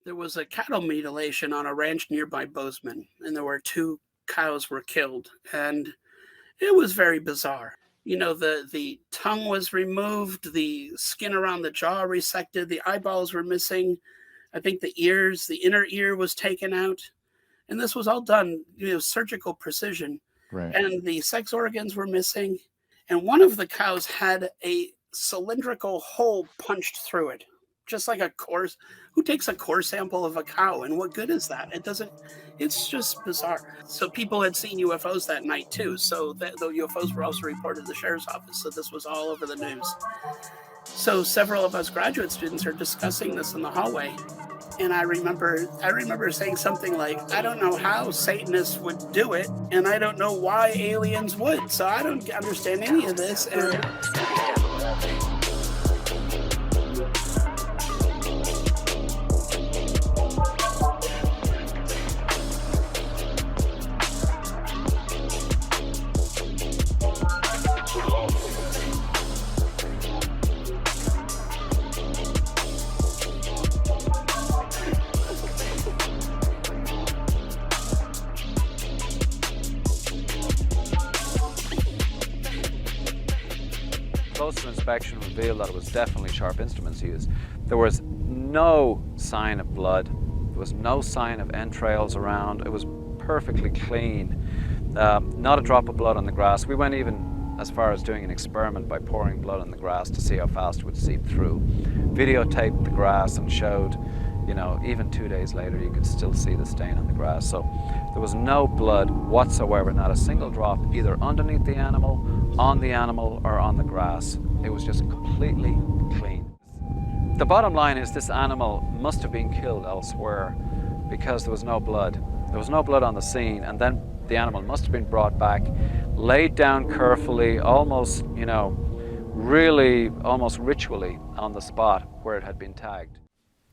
There was a cattle mutilation on a ranch nearby Bozeman, and there were 2 cows were killed, and it was very bizarre. The tongue was removed, the skin around the jaw resected, the eyeballs were missing. I think the inner ear was taken out. And this was all done, surgical precision. Right. And the sex organs were missing. And one of the cows had a cylindrical hole punched through it, just like a core. Who takes a core sample of a cow, and what good is that? It's just bizarre. So people had seen UFOs that night too. So the UFOs were also reported to the sheriff's office. So this was all over the news. So several of us graduate students are discussing this in the hallway. And I remember saying something like, I don't know how Satanists would do it, and I don't know why aliens would. So I don't understand any of this. And closer inspection revealed that it was definitely sharp instruments used. There was no sign of blood. There was no sign of entrails around. It was perfectly clean. Not a drop of blood on the grass. We went even as far as doing an experiment by pouring blood on the grass to see how fast it would seep through. Videotaped the grass and showed, even 2 days later, you could still see the stain on the grass. So there was no blood whatsoever, not a single drop, either underneath the animal, on the animal, or on the grass. It was just completely clean. The bottom line is this animal must have been killed elsewhere because there was no blood. There was no blood on the scene, and then the animal must have been brought back, laid down carefully, almost, really almost ritually on the spot where it had been tagged.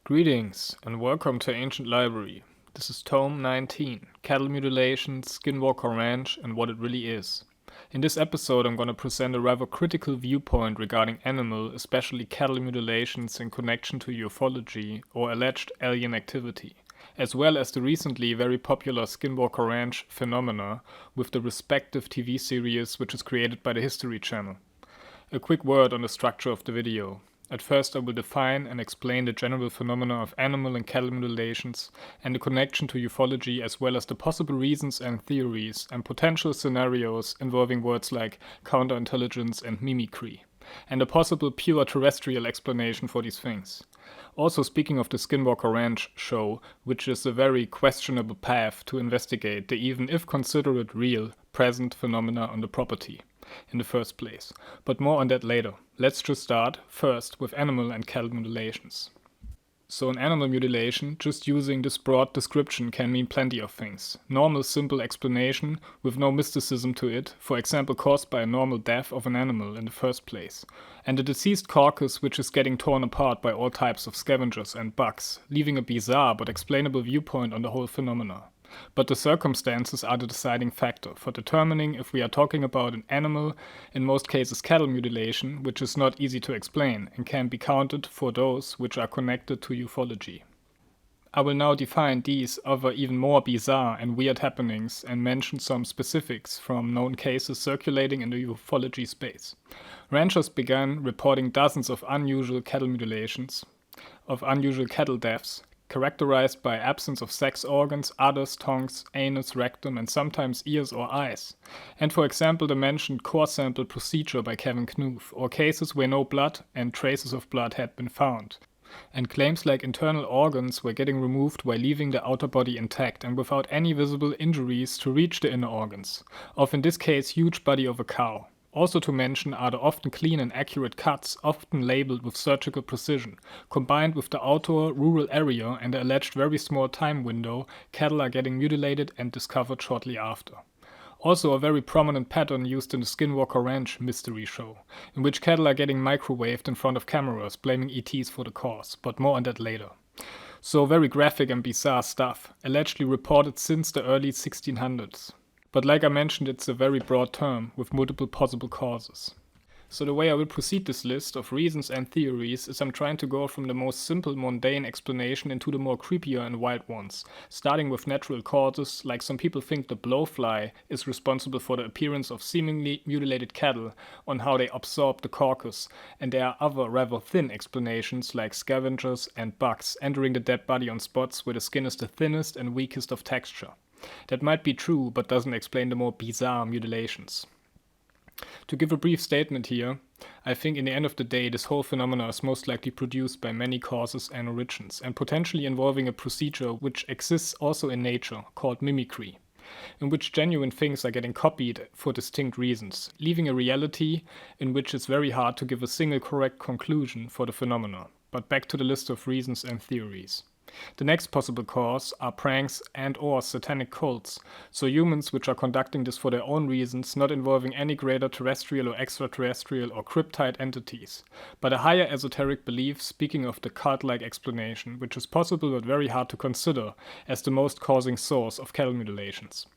Greetings and welcome to Ancient Library. This is Tome 19, Cattle Mutilations Skinwalker Ranch and What It Really Is. In this episode I'm going to present a rather critical viewpoint regarding animal, especially cattle mutilations in connection to ufology or alleged alien activity, as well as the recently very popular Skinwalker Ranch phenomena with the respective TV series which is created by the History Channel. A quick word on the structure of the video. At first I will define and explain the general phenomena of animal and cattle mutilations and the connection to ufology, as well as the possible reasons and theories and potential scenarios involving words like counterintelligence and mimicry, and a possible pure terrestrial explanation for these things. Also speaking of the Skinwalker Ranch show, which is a very questionable path to investigate the even if considered real, present phenomena on the property in the first place, but more on that later. Let's just start first with animal and cattle mutilations. So an animal mutilation, just using this broad description, can mean plenty of things. Normal, simple explanation with no mysticism to it, for example caused by a normal death of an animal in the first place, and a deceased carcass which is getting torn apart by all types of scavengers and bugs, leaving a bizarre but explainable viewpoint on the whole phenomena. But the circumstances are the deciding factor for determining if we are talking about an animal, in most cases cattle mutilation, which is not easy to explain and can be counted for those which are connected to ufology. I will now define these other even more bizarre and weird happenings and mention some specifics from known cases circulating in the ufology space. Ranchers began reporting dozens of unusual cattle mutilations, of unusual cattle deaths, characterized by absence of sex organs, udders, tongues, anus, rectum, and sometimes ears or eyes. And for example, the mentioned core sample procedure by Kevin Knuth, or cases where no blood and traces of blood had been found. And claims like internal organs were getting removed while leaving the outer body intact and without any visible injuries to reach the inner organs, of in this case huge body of a cow. Also to mention are the often clean and accurate cuts, often labeled with surgical precision, combined with the outdoor rural area and the alleged very small time window cattle are getting mutilated and discovered shortly after. Also a very prominent pattern used in the Skinwalker Ranch mystery show, in which cattle are getting microwaved in front of cameras, blaming ETs for the cause, but more on that later. So very graphic and bizarre stuff, allegedly reported since the early 1600s. But like I mentioned, it's a very broad term with multiple possible causes. So the way I will proceed this list of reasons and theories is I'm trying to go from the most simple mundane explanation into the more creepier and wild ones, starting with natural causes, like some people think the blowfly is responsible for the appearance of seemingly mutilated cattle on how they absorb the carcass, and there are other rather thin explanations like scavengers and bugs entering the dead body on spots where the skin is the thinnest and weakest of texture. That might be true, but doesn't explain the more bizarre mutilations. To give a brief statement here, I think in the end of the day this whole phenomena is most likely produced by many causes and origins, and potentially involving a procedure which exists also in nature, called mimicry, in which genuine things are getting copied for distinct reasons, leaving a reality in which it's very hard to give a single correct conclusion for the phenomena. But back to the list of reasons and theories. The next possible cause are pranks and or satanic cults, so humans which are conducting this for their own reasons, not involving any greater terrestrial or extraterrestrial or cryptid entities, but a higher esoteric belief, speaking of the cult-like explanation, which is possible but very hard to consider as the most causing source of cattle mutilations.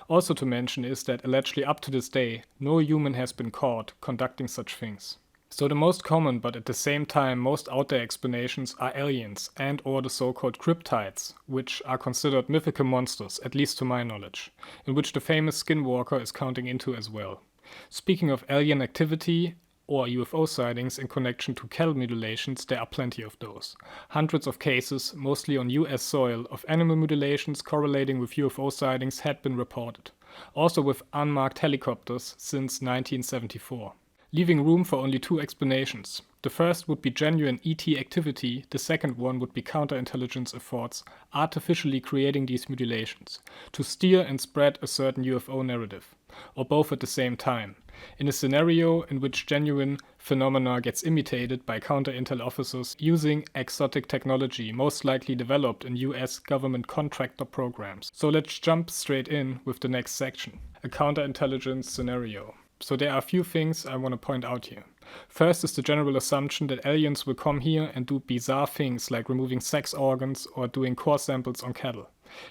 Also to mention is that allegedly up to this day, no human has been caught conducting such things. So the most common, but at the same time most out there explanations are aliens and or the so-called cryptids, which are considered mythical monsters, at least to my knowledge, in which the famous Skinwalker is counting into as well. Speaking of alien activity or UFO sightings in connection to cattle mutilations, there are plenty of those. Hundreds of cases, mostly on US soil, of animal mutilations correlating with UFO sightings had been reported, also with unmarked helicopters since 1974. Leaving room for only two explanations. The first would be genuine ET activity, the second one would be counterintelligence efforts artificially creating these mutilations, to steer and spread a certain UFO narrative, or both at the same time, in a scenario in which genuine phenomena gets imitated by counterintel officers using exotic technology most likely developed in US government contractor programs. So let's jump straight in with the next section, a counterintelligence scenario. So there are a few things I want to point out here. First is the general assumption that aliens will come here and do bizarre things like removing sex organs or doing core samples on cattle.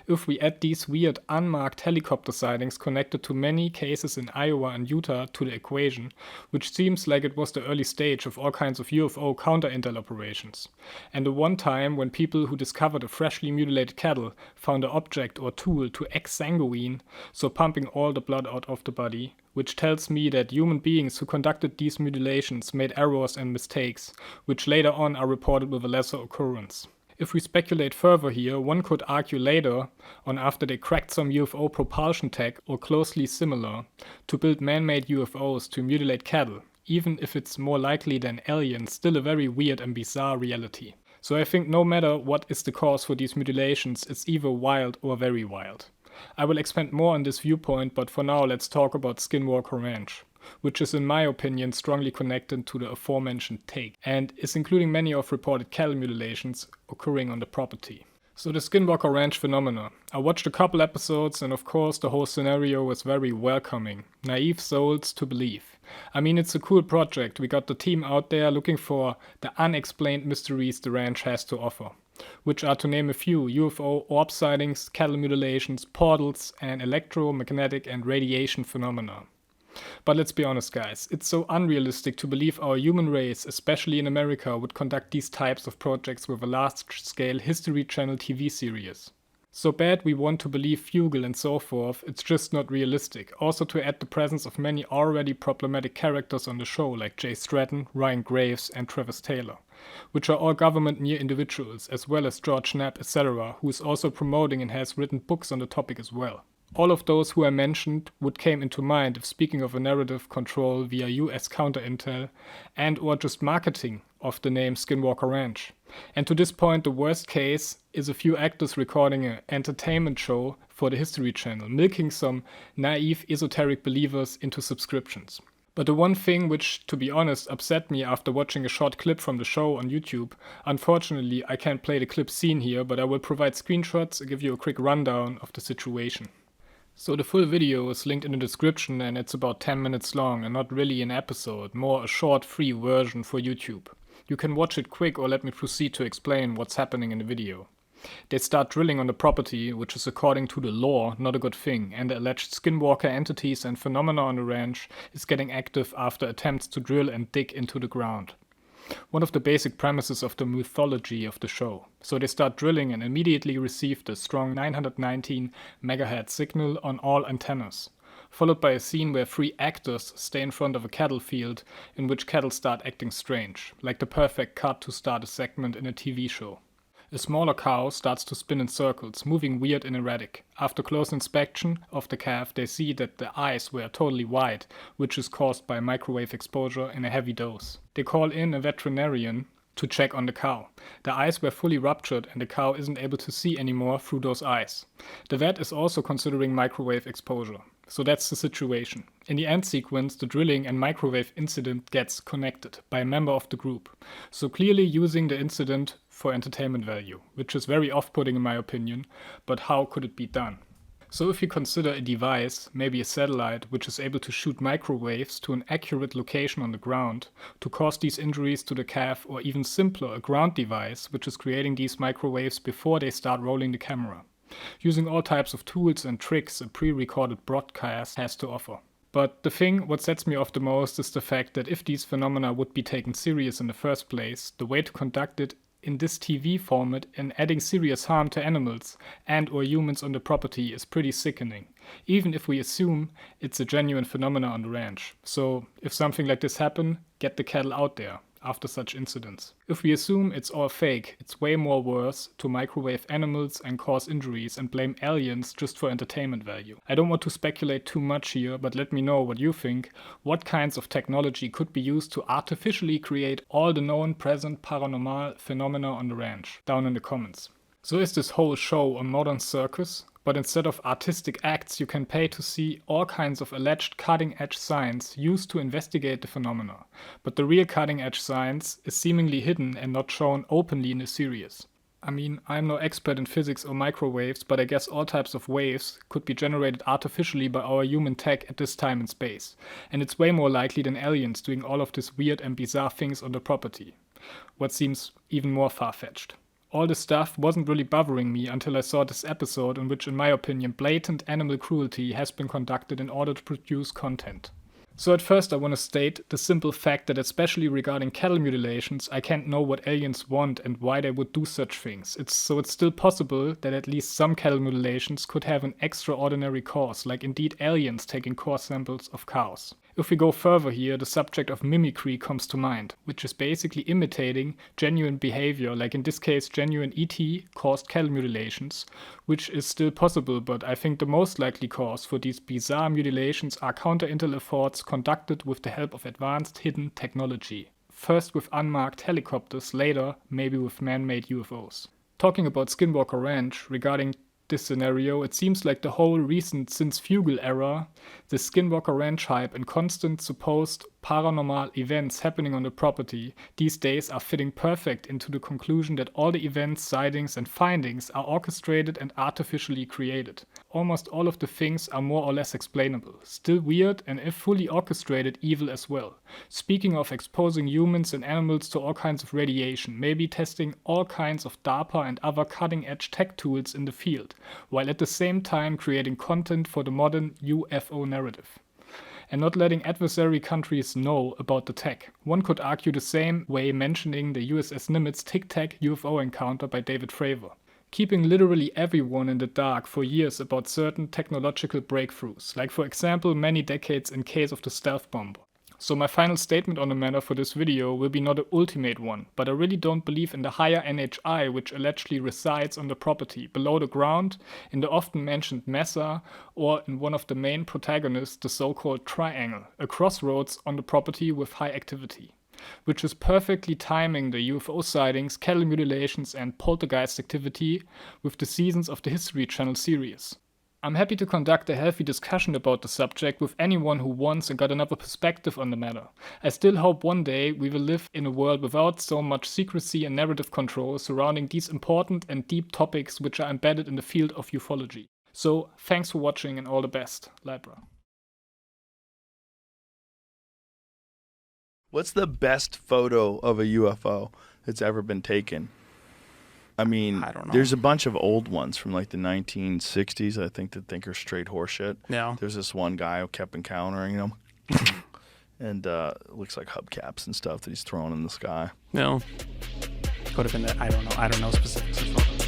If we add these weird unmarked helicopter sightings connected to many cases in Iowa and Utah to the equation, which seems like it was the early stage of all kinds of UFO counter-intel operations, and the one time when people who discovered a freshly mutilated cattle found an object or tool to exsanguine, so pumping all the blood out of the body, which tells me that human beings who conducted these mutilations made errors and mistakes, which later on are reported with a lesser occurrence. If we speculate further here, one could argue later on after they cracked some UFO propulsion tech or closely similar to build man-made UFOs to mutilate cattle, even if it's more likely than aliens, still a very weird and bizarre reality. So I think no matter what is the cause for these mutilations, it's either wild or very wild. I will expand more on this viewpoint, but for now let's talk about Skinwalker Ranch, which is in my opinion strongly connected to the aforementioned take, and is including many of reported cattle mutilations occurring on the property. So the Skinwalker Ranch phenomena. I watched a couple episodes and of course the whole scenario was very welcoming. Naive souls to believe. I mean, it's a cool project. We got the team out there looking for the unexplained mysteries the ranch has to offer, which are, to name a few, UFO orb sightings, cattle mutilations, portals, and electromagnetic and radiation phenomena. But let's be honest guys, it's so unrealistic to believe our human race, especially in America, would conduct these types of projects with a large-scale History Channel TV series. So bad we want to believe Fugal and so forth, it's just not realistic. Also to add the presence of many already problematic characters on the show like Jay Stratton, Ryan Graves and Travis Taylor, which are all government-near individuals, as well as George Knapp, etc., who is also promoting and has written books on the topic as well. All of those who I mentioned would came into mind if speaking of a narrative control via US counterintel and or just marketing of the name Skinwalker Ranch. And to this point the worst case is a few actors recording an entertainment show for the History Channel, milking some naive esoteric believers into subscriptions. But the one thing which, to be honest, upset me after watching a short clip from the show on YouTube, unfortunately I can't play the clip seen here, but I will provide screenshots and give you a quick rundown of the situation. So the full video is linked in the description and it's about 10 minutes long and not really an episode, more a short free version for YouTube. You can watch it quick or let me proceed to explain what's happening in the video. They start drilling on the property, which is according to the law not a good thing, and the alleged skinwalker entities and phenomena on the ranch is getting active after attempts to drill and dig into the ground. One of the basic premises of the mythology of the show. So they start drilling and immediately receive the strong 919 MHz signal on all antennas, followed by a scene where 3 actors stay in front of a cattle field in which cattle start acting strange, like the perfect cut to start a segment in a TV show. A smaller cow starts to spin in circles, moving weird and erratic. After close inspection of the calf, they see that the eyes were totally white, which is caused by microwave exposure in a heavy dose. They call in a veterinarian to check on the cow. The eyes were fully ruptured and the cow isn't able to see anymore through those eyes. The vet is also considering microwave exposure. So that's the situation. In the end sequence, the drilling and microwave incident gets connected by a member of the group. So clearly using the incident for entertainment value, which is very off-putting in my opinion, but how could it be done? So if you consider a device, maybe a satellite, which is able to shoot microwaves to an accurate location on the ground to cause these injuries to the calf, or even simpler, a ground device, which is creating these microwaves before they start rolling the camera. Using all types of tools and tricks a pre-recorded broadcast has to offer. But the thing what sets me off the most is the fact that if these phenomena would be taken serious in the first place, the way to conduct it in this TV format and adding serious harm to animals and or humans on the property is pretty sickening, even if we assume it's a genuine phenomena on the ranch. So if something like this happen, get the cattle out there after such incidents. If we assume it's all fake, it's way more worse to microwave animals and cause injuries and blame aliens just for entertainment value. I don't want to speculate too much here, but let me know what you think. What kinds of technology could be used to artificially create all the known present paranormal phenomena on the ranch? Down in the comments. So is this whole show a modern circus? But instead of artistic acts, you can pay to see all kinds of alleged cutting-edge science used to investigate the phenomena. But the real cutting-edge science is seemingly hidden and not shown openly in the series. I mean, I'm no expert in physics or microwaves, but I guess all types of waves could be generated artificially by our human tech at this time in space. And it's way more likely than aliens doing all of these weird and bizarre things on the property. What seems even more far-fetched. All this stuff wasn't really bothering me until I saw this episode in which, in my opinion, blatant animal cruelty has been conducted in order to produce content. So at first I want to state the simple fact that especially regarding cattle mutilations, I can't know what aliens want and why they would do such things. It's still possible that at least some cattle mutilations could have an extraordinary cause, like indeed aliens taking core samples of cows. If we go further here, the subject of mimicry comes to mind, which is basically imitating genuine behavior, like in this case genuine ET-caused cattle mutilations, which is still possible, but I think the most likely cause for these bizarre mutilations are counter-intel efforts conducted with the help of advanced hidden technology. First with unmarked helicopters, later maybe with man-made UFOs. Talking about Skinwalker Ranch, regarding this scenario, it seems like the whole recent centrifugal era, the Skinwalker Ranch hype and constant supposed paranormal events happening on the property these days are fitting perfect into the conclusion that all the events, sightings and findings are orchestrated and artificially created. Almost all of the things are more or less explainable, still weird and if fully orchestrated evil as well. Speaking of exposing humans and animals to all kinds of radiation, maybe testing all kinds of DARPA and other cutting-edge tech tools in the field, while at the same time creating content for the modern UFO narrative. And not letting adversary countries know about the tech. One could argue the same way mentioning the USS Nimitz Tic Tac UFO encounter by David Fravor. Keeping literally everyone in the dark for years about certain technological breakthroughs, like for example many decades in case of the stealth bomber. So my final statement on the matter for this video will be not an ultimate one, but I really don't believe in the higher NHI which allegedly resides on the property, below the ground, in the often mentioned mesa, or in one of the main protagonists, the so-called triangle, a crossroads on the property with high activity, which is perfectly timing the UFO sightings, cattle mutilations and poltergeist activity with the seasons of the History Channel series. I'm happy to conduct a healthy discussion about the subject with anyone who wants and got another perspective on the matter. I still hope one day we will live in a world without so much secrecy and narrative control surrounding these important and deep topics which are embedded in the field of ufology. So, thanks for watching and all the best, LIBRA. What's the best photo of a UFO that's ever been taken? I mean, I don't know. there's a bunch of old ones from like the 1960s, I think are straight horseshit. Yeah. There's this one guy who kept encountering them. And it looks like hubcaps and stuff that he's throwing in the sky. No. Could have been that. I don't know. I don't know specifics of